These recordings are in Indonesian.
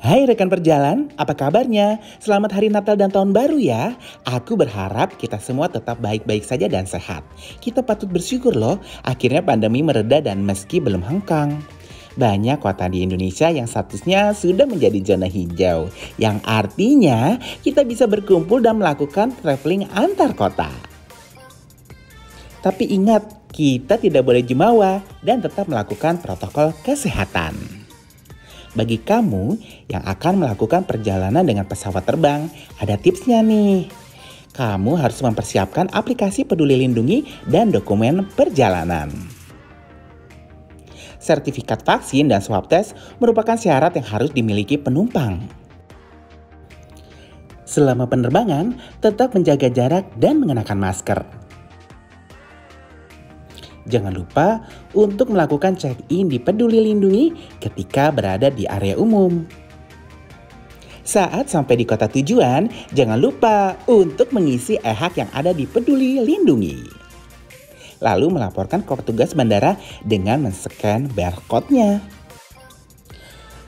Hai rekan perjalan, apa kabarnya? Selamat Hari Natal dan Tahun Baru ya. Aku berharap kita semua tetap baik-baik saja dan sehat. Kita patut bersyukur loh, akhirnya pandemi mereda dan meski belum hengkang. Banyak kota di Indonesia yang statusnya sudah menjadi zona hijau. Yang artinya kita bisa berkumpul dan melakukan traveling antar kota. Tapi ingat, kita tidak boleh jumawa dan tetap melakukan protokol kesehatan. Bagi kamu yang akan melakukan perjalanan dengan pesawat terbang, ada tipsnya nih. Kamu harus mempersiapkan aplikasi Peduli Lindungi dan dokumen perjalanan. Sertifikat vaksin dan swab test merupakan syarat yang harus dimiliki penumpang. Selama penerbangan, tetap menjaga jarak dan mengenakan masker. Jangan lupa untuk melakukan check-in di Peduli Lindungi ketika berada di area umum. Saat sampai di kota tujuan, jangan lupa untuk mengisi e-hak yang ada di Peduli Lindungi. Lalu melaporkan ke petugas bandara dengan men-scan barcode-nya.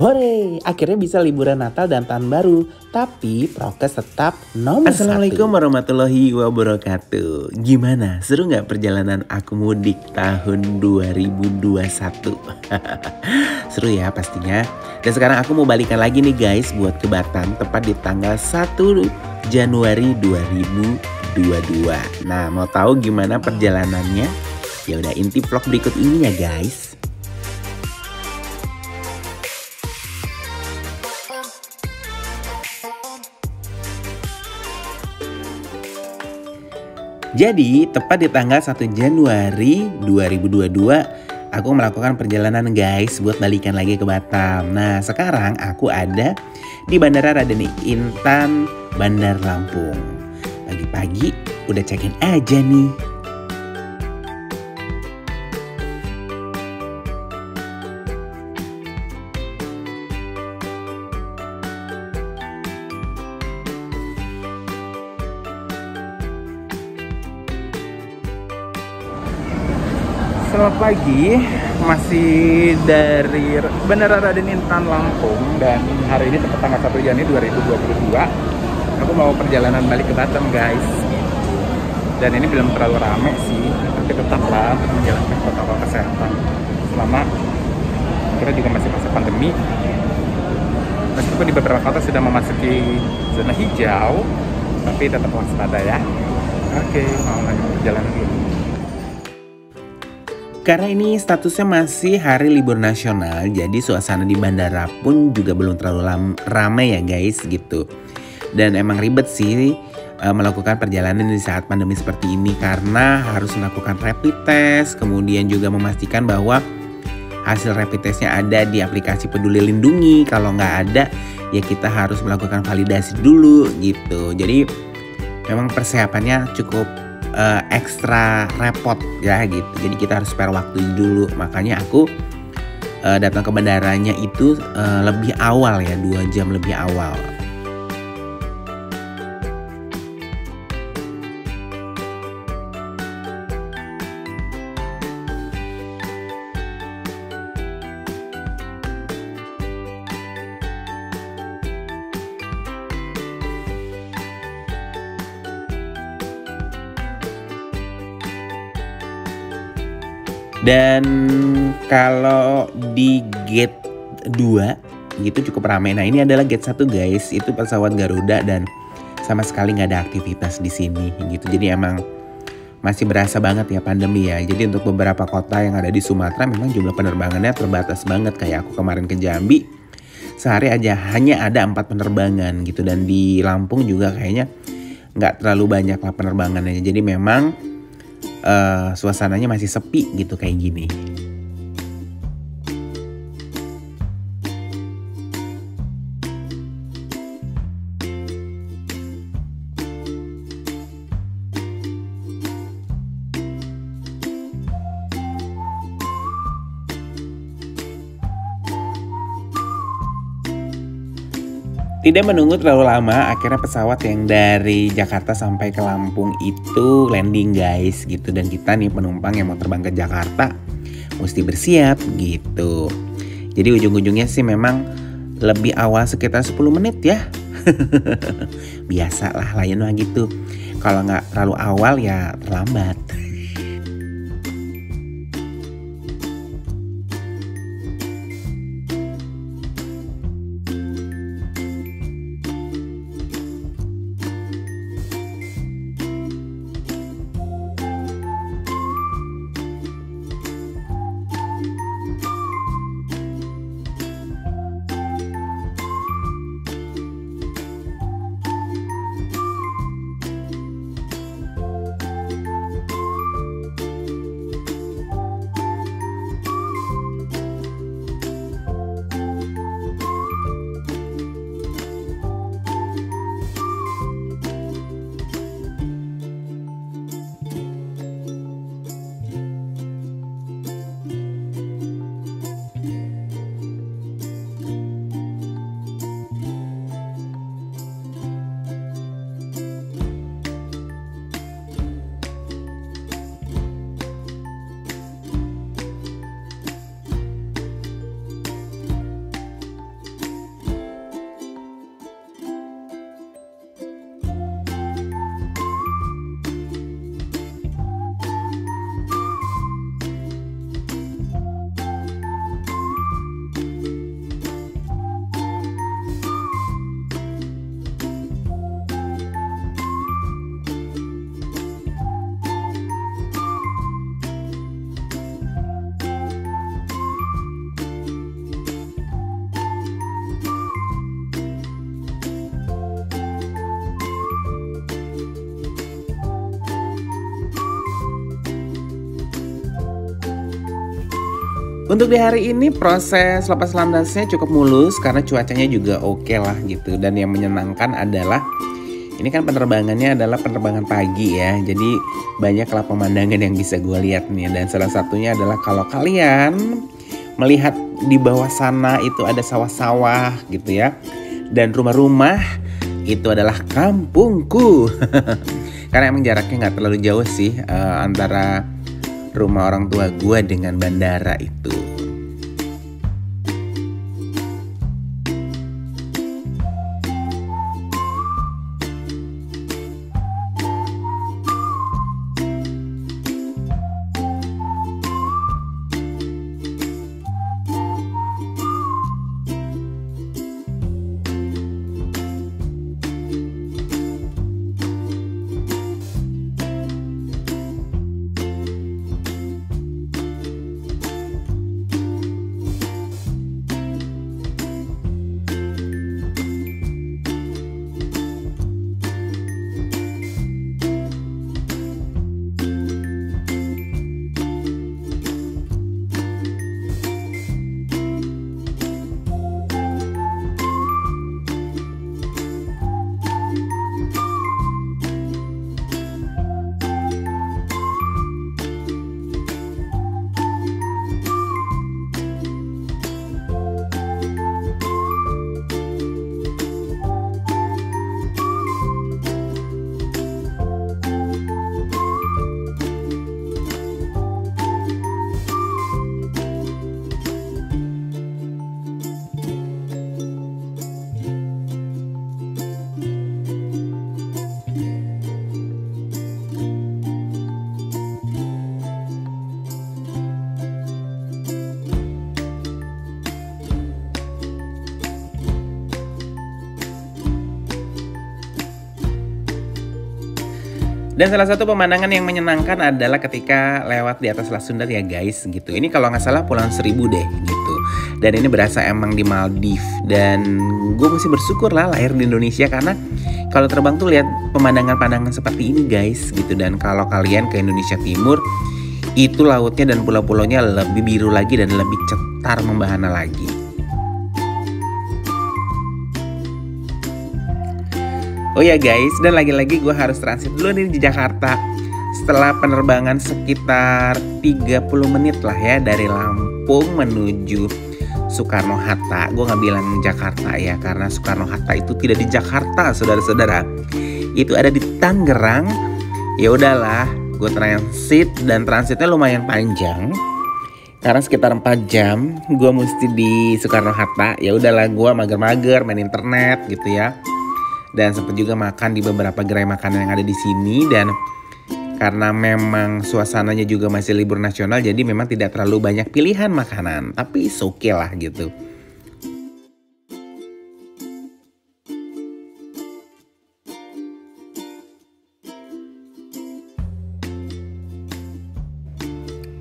Hore, akhirnya bisa liburan Natal dan Tahun Baru, tapi prokes tetap nomor 1. Assalamualaikum warahmatullahi wabarakatuh. Gimana? Seru gak perjalanan aku mudik tahun 2021? Seru ya pastinya. Dan sekarang aku mau balikan lagi nih guys buat ke Batam, tepat di tanggal 1 Januari 2022. Nah, mau tahu gimana perjalanannya? Ya udah, inti vlog berikut ini ya guys. Jadi, tepat di tanggal 1 Januari 2022, aku melakukan perjalanan guys buat balikan lagi ke Batam. Nah, sekarang aku ada di Bandara Raden Intan, Bandar Lampung. Pagi-pagi udah check-in aja nih. Selamat pagi, masih dari Bandara Raden Intan Lampung dan hari ini tepat tanggal 1 Januari 2022. Aku mau perjalanan balik ke Batam guys. Dan ini belum terlalu rame sih, tapi tetaplah untuk menjalankan protokol kesehatan. Selama kita juga masih masa pandemi. Meskipun di beberapa kota sudah memasuki zona hijau, tapi tetap waspada ya. Oke, mau lanjut perjalanan dulu. Karena ini statusnya masih hari libur nasional, jadi suasana di bandara pun juga belum terlalu ramai ya guys gitu. Dan emang ribet sih melakukan perjalanan di saat pandemi seperti ini karena harus melakukan rapid test, kemudian juga memastikan bahwa hasil rapid testnya ada di aplikasi Peduli Lindungi. Kalau nggak ada ya kita harus melakukan validasi dulu gitu. Jadi memang persiapannya cukup ekstra repot ya gitu. Jadi kita harus spare waktu dulu. Makanya aku datang ke bandaranya itu lebih awal ya, 2 jam lebih awal. Dan kalau di gate 2 gitu cukup ramai. Nah, ini adalah gate 1 guys. Itu pesawat Garuda dan sama sekali nggak ada aktivitas di sini gitu. Jadi emang masih berasa banget ya pandemi ya. Jadi untuk beberapa kota yang ada di Sumatera memang jumlah penerbangannya terbatas banget. Kayak aku kemarin ke Jambi, sehari aja hanya ada 4 penerbangan gitu. Dan di Lampung juga kayaknya nggak terlalu banyak lah penerbangannya. Jadi memang suasananya masih sepi gitu kayak gini. Tidak menunggu terlalu lama, akhirnya pesawat yang dari Jakarta sampai ke Lampung itu landing guys gitu. Dan kita nih penumpang yang mau terbang ke Jakarta mesti bersiap gitu. Jadi ujung-ujungnya sih memang lebih awal sekitar 10 menit ya. Biasalah Lion mah gitu. Kalau nggak terlalu awal ya terlambat. Untuk di hari ini proses lepas landasnya cukup mulus karena cuacanya juga oke lah gitu. Dan yang menyenangkan adalah ini kan penerbangannya adalah penerbangan pagi ya. Jadi banyaklah pemandangan yang bisa gue lihat nih. Dan salah satunya adalah kalau kalian melihat di bawah sana itu ada sawah-sawah gitu ya. Dan rumah-rumah itu adalah kampungku. Karena emang jaraknya nggak terlalu jauh sih antara rumah orang tua gue dengan bandara itu. Dan salah satu pemandangan yang menyenangkan adalah ketika lewat di atas Selat Sunda ya guys gitu. Ini kalau nggak salah Pulau Seribu deh gitu. Dan ini berasa emang di Maldives. Dan gue mesti bersyukur lah lahir di Indonesia karena kalau terbang tuh lihat pemandangan-pemandangan seperti ini guys gitu. Dan kalau kalian ke Indonesia Timur itu lautnya dan pulau-pulaunya lebih biru lagi dan lebih cetar membahana lagi. Oh ya guys, dan lagi-lagi gue harus transit dulu nih di Jakarta. Setelah penerbangan sekitar 30 menit lah ya dari Lampung menuju Soekarno-Hatta. Gue gak bilang Jakarta ya, karena Soekarno-Hatta itu tidak di Jakarta saudara-saudara. Itu ada di Tangerang. Ya udahlah, gue transit dan transitnya lumayan panjang. Karena sekitar 4 jam gue mesti di Soekarno-Hatta. Ya udahlah, gue mager-mager main internet gitu ya. Dan sempat juga makan di beberapa gerai makanan yang ada di sini. Dan karena memang suasananya juga masih libur nasional, jadi memang tidak terlalu banyak pilihan makanan. Tapi oke lah gitu.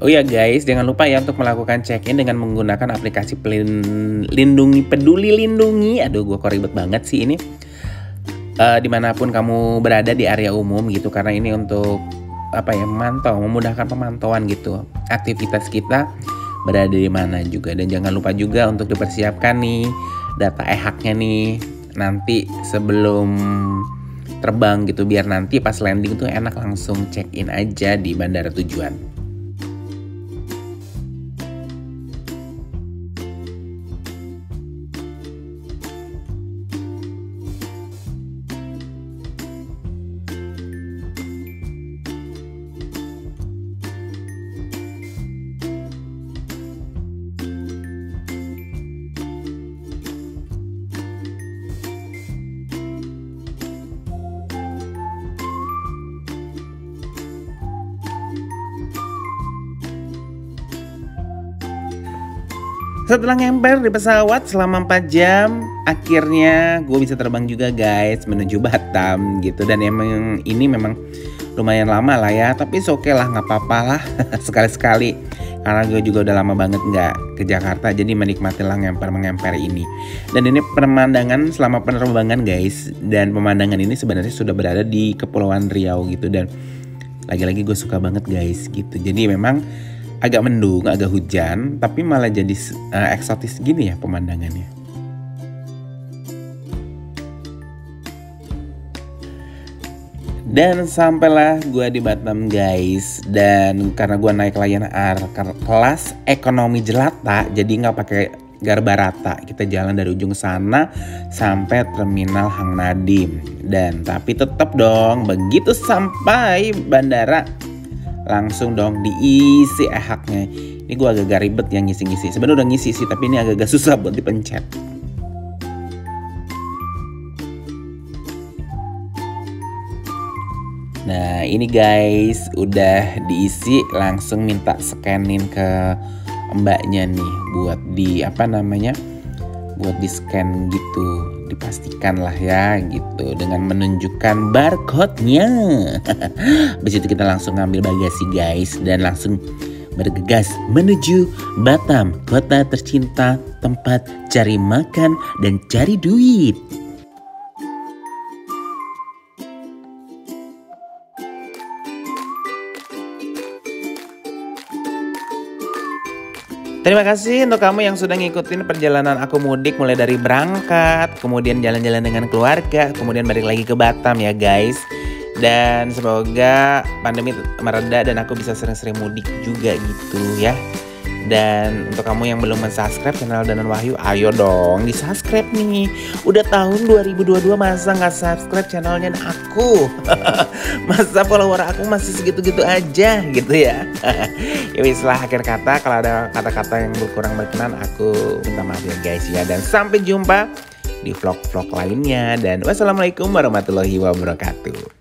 Oh ya guys, jangan lupa ya untuk melakukan check-in dengan menggunakan aplikasi Peduli Lindungi. Aduh, gue kok ribet banget sih ini. Dimanapun kamu berada di area umum gitu, karena ini untuk memudahkan pemantauan gitu aktivitas kita berada di mana juga. Dan jangan lupa juga untuk dipersiapkan nih data e-haknya nih nanti sebelum terbang gitu, biar nanti pas landing tuh enak langsung check-in aja di bandara tujuan. Setelah ngemper di pesawat selama 4 jam, akhirnya gue bisa terbang juga guys menuju Batam gitu. Dan emang ini memang lumayan lama lah ya, tapi oke lah, nggak apa-apa lah sekali-sekali. Karena gue juga udah lama banget nggak ke Jakarta, jadi menikmatilah ngemper ini. Dan ini pemandangan selama penerbangan guys. Dan pemandangan ini sebenarnya sudah berada di Kepulauan Riau gitu. Dan lagi-lagi gue suka banget guys gitu. Jadi memang agak mendung, agak hujan, tapi malah jadi eksotis gini ya pemandangannya. Dan sampailah gue di Batam guys. Dan karena gue naik Lion Air kelas ekonomi jelata, jadi nggak pakai Garbarata. Kita jalan dari ujung sana sampai terminal Hang Nadim. Dan tapi tetap dong, begitu sampai bandara langsung dong diisi e-haknya. Ini gue agak ribet yang ngisi-ngisi. Sebenarnya udah ngisi sih, tapi ini agak susah buat dipencet. Nah ini guys udah diisi, langsung minta scanin ke mbaknya nih buat buat di scan gitu, dipastikan lah ya gitu dengan menunjukkan barcode-nya. Habis itu kita langsung ngambil bagasi guys dan langsung bergegas menuju Batam, kota tercinta, tempat cari makan dan cari duit. Terima kasih untuk kamu yang sudah ngikutin perjalanan aku mudik mulai dari berangkat, kemudian jalan-jalan dengan keluarga, kemudian balik lagi ke Batam ya guys. Dan semoga pandemi mereda dan aku bisa sering-sering mudik juga gitu ya. Dan untuk kamu yang belum mensubscribe channel Danan Wahyu, ayo dong di-subscribe nih. Udah tahun 2022 masa nggak subscribe channelnya aku? Masa follower aku masih segitu-gitu aja gitu ya. Ya wis lah, akhir kata kalau ada kata-kata yang kurang berkenan aku minta maaf ya guys ya. Dan sampai jumpa di vlog-vlog lainnya. Dan wassalamualaikum warahmatullahi wabarakatuh.